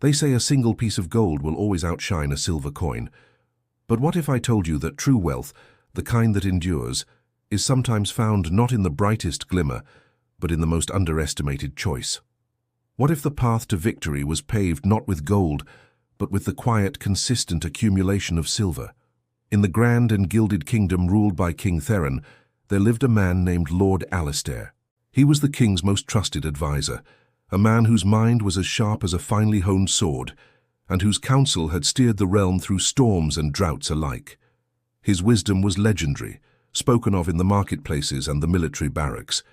They say a single piece of gold will always outshine a silver coin. But what if I told you that true wealth, the kind that endures, is sometimes found not in the brightest glimmer, but in the most underestimated choice? What if the path to victory was paved not with gold, but with the quiet, consistent accumulation of silver? In the grand and gilded kingdom ruled by King Theron, there lived a man named Lord Alistair. He was the king's most trusted advisor, a man whose mind was as sharp as a finely honed sword, and whose counsel had steered the realm through storms and droughts alike. His wisdom was legendary, spoken of in the marketplaces and the military barracks.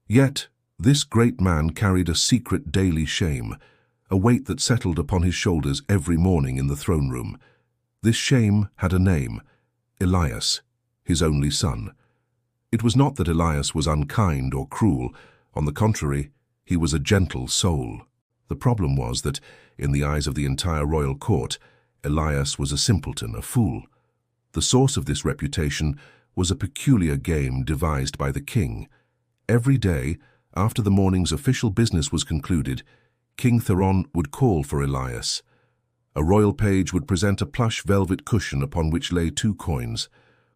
Yet, this great man carried a secret daily shame, a weight that settled upon his shoulders every morning in the throne room. This shame had a name: Elias, his only son. It was not that Elias was unkind or cruel. On the contrary, he was a gentle soul. The problem was that, in the eyes of the entire royal court, Elias was a simpleton, a fool. The source of this reputation was a peculiar game devised by the king. Every day, after the morning's official business was concluded, King Theron would call for Elias. A royal page would present a plush velvet cushion upon which lay 2 coins.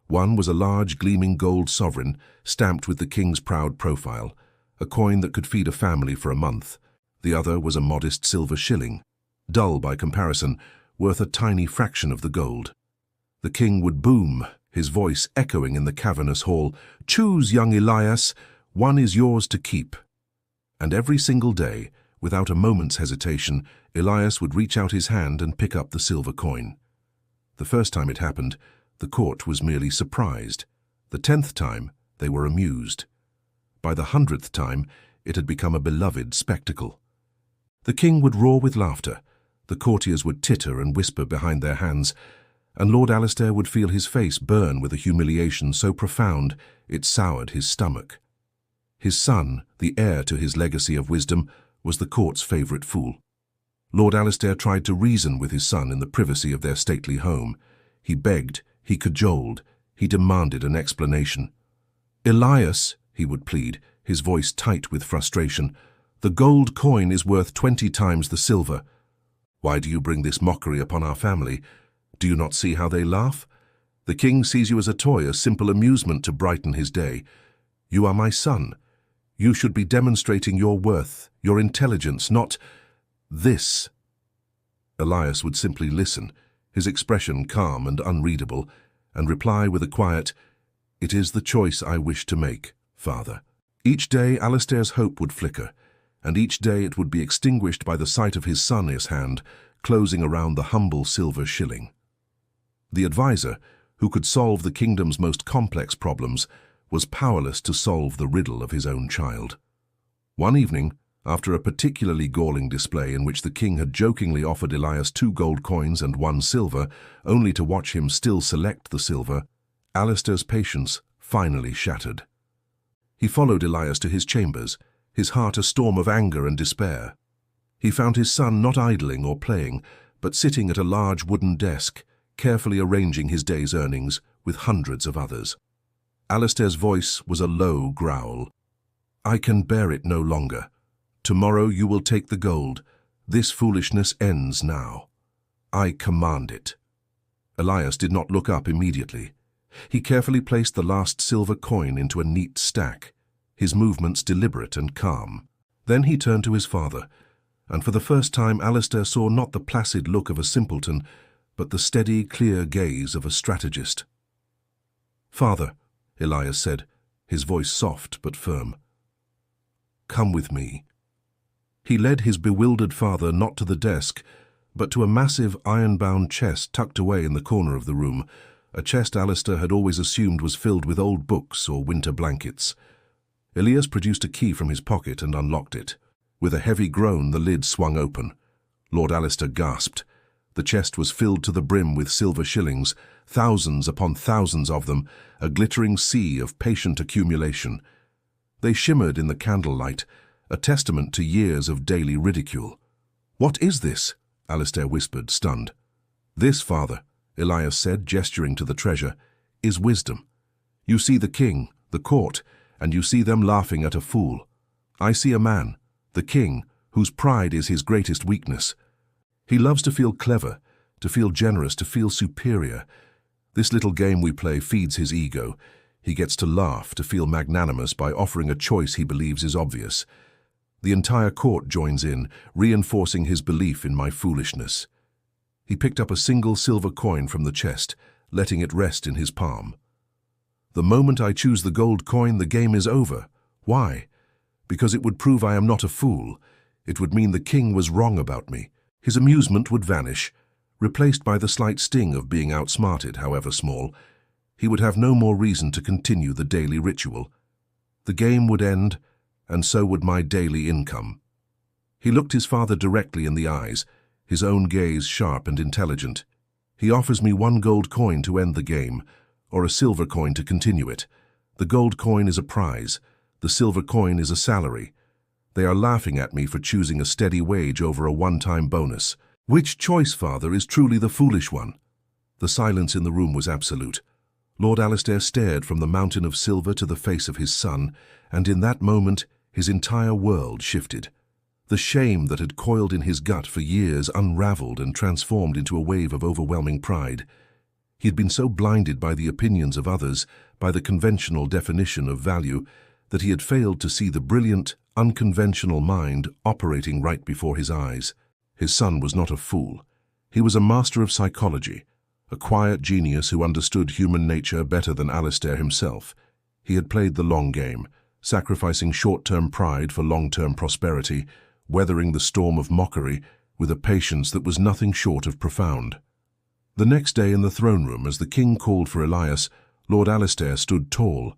One was a large, gleaming gold sovereign, stamped with the king's proud profile, a coin that could feed a family for a month. The other was a modest silver shilling, dull by comparison, worth a tiny fraction of the gold. The king would boom, his voice echoing in the cavernous hall, "Choose, young Elias, one is yours to keep." And every single day, without a moment's hesitation, Elias would reach out his hand and pick up the silver coin. The first time it happened, the court was merely surprised. The 10th time, they were amused. By the 100th time, it had become a beloved spectacle. The king would roar with laughter, the courtiers would titter and whisper behind their hands, and Lord Alistair would feel his face burn with a humiliation so profound it soured his stomach. His son, the heir to his legacy of wisdom, was the court's favourite fool. Lord Alistair tried to reason with his son in the privacy of their stately home. He begged, he cajoled, he demanded an explanation. "Elias," he would plead, his voice tight with frustration, "the gold coin is worth 20 times the silver. Why do you bring this mockery upon our family? Do you not see how they laugh? The king sees you as a toy, a simple amusement to brighten his day. You are my son. You should be demonstrating your worth, your intelligence, not this." Elias would simply listen, his expression calm and unreadable, and reply with a quiet, "It is the choice I wish to make, father." Each day Alistair's hope would flicker, and each day it would be extinguished by the sight of his son in his hand, closing around the humble silver shilling. The advisor, who could solve the kingdom's most complex problems, was powerless to solve the riddle of his own child. One evening, after a particularly galling display in which the king had jokingly offered Elias 2 gold coins and 1 silver, only to watch him still select the silver, Alistair's patience finally shattered. He followed Elias to his chambers, his heart a storm of anger and despair. He found his son not idling or playing, but sitting at a large wooden desk, carefully arranging his day's earnings with hundreds of others. Alistair's voice was a low growl. "I can bear it no longer. Tomorrow you will take the gold. This foolishness ends now. I command it." Elias did not look up immediately. He carefully placed the last silver coin into a neat stack, his movements deliberate and calm. Then he turned to his father, and for the first time Alistair saw not the placid look of a simpleton, but the steady, clear gaze of a strategist. "Father," Elias said, his voice soft but firm, "come with me." He led his bewildered father not to the desk, but to a massive iron-bound chest tucked away in the corner of the room, a chest Alistair had always assumed was filled with old books or winter blankets. Elias produced a key from his pocket and unlocked it. With a heavy groan, the lid swung open. Lord Alistair gasped. The chest was filled to the brim with silver shillings, thousands upon thousands of them, a glittering sea of patient accumulation. They shimmered in the candlelight, a testament to years of daily ridicule. "What is this?" Alistair whispered, stunned. "This, father," Elias said, gesturing to the treasure, "is wisdom. You see the king, the court, and you see them laughing at a fool. I see a man, the king, whose pride is his greatest weakness. He loves to feel clever, to feel generous, to feel superior. This little game we play feeds his ego. He gets to laugh, to feel magnanimous by offering a choice he believes is obvious. The entire court joins in, reinforcing his belief in my foolishness. He picked up a single silver coin from the chest, letting it rest in his palm. The moment I choose the gold coin, the game is over. Why? Because it would prove I am not a fool. It would mean the king was wrong about me. His amusement would vanish, replaced by the slight sting of being outsmarted, however small. He would have no more reason to continue the daily ritual. The game would end, and so would my daily income. He looked his father directly in the eyes, his own gaze sharp and intelligent. He offers me 1 gold coin to end the game, or a silver coin to continue it. The gold coin is a prize. The silver coin is a salary. They are laughing at me for choosing a steady wage over a one-time bonus. Which choice, father, is truly the foolish one? The silence in the room was absolute. Lord Alistair stared from the mountain of silver to the face of his son, and in that moment his entire world shifted. The shame that had coiled in his gut for years unraveled and transformed into a wave of overwhelming pride. He had been so blinded by the opinions of others, by the conventional definition of value, that he had failed to see the brilliant, unconventional mind operating right before his eyes. His son was not a fool. He was a master of psychology, a quiet genius who understood human nature better than Alistair himself. He had played the long game, sacrificing short-term pride for long-term prosperity, weathering the storm of mockery with a patience that was nothing short of profound. The next day in the throne room, as the king called for Elias, Lord Alistair stood tall.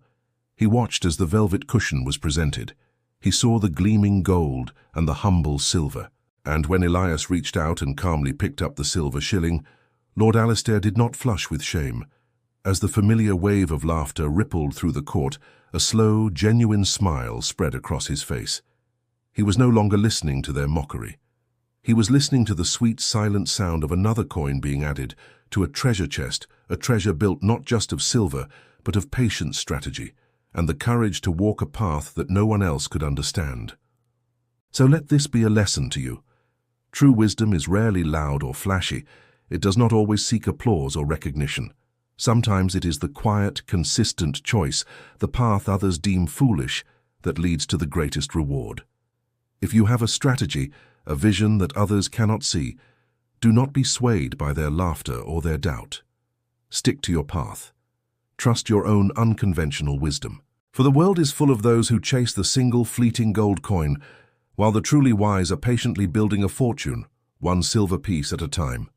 He watched as the velvet cushion was presented. He saw the gleaming gold and the humble silver. And when Elias reached out and calmly picked up the silver shilling, Lord Alistair did not flush with shame. As the familiar wave of laughter rippled through the court, a slow, genuine smile spread across his face. He was no longer listening to their mockery. He was listening to the sweet, silent sound of another coin being added to a treasure chest, a treasure built not just of silver, but of patient strategy, and the courage to walk a path that no one else could understand. So let this be a lesson to you. True wisdom is rarely loud or flashy. It does not always seek applause or recognition. Sometimes it is the quiet, consistent choice, the path others deem foolish, that leads to the greatest reward. If you have a strategy, a vision that others cannot see, do not be swayed by their laughter or their doubt. Stick to your path. Trust your own unconventional wisdom. For the world is full of those who chase the single fleeting gold coin, while the truly wise are patiently building a fortune, one silver piece at a time.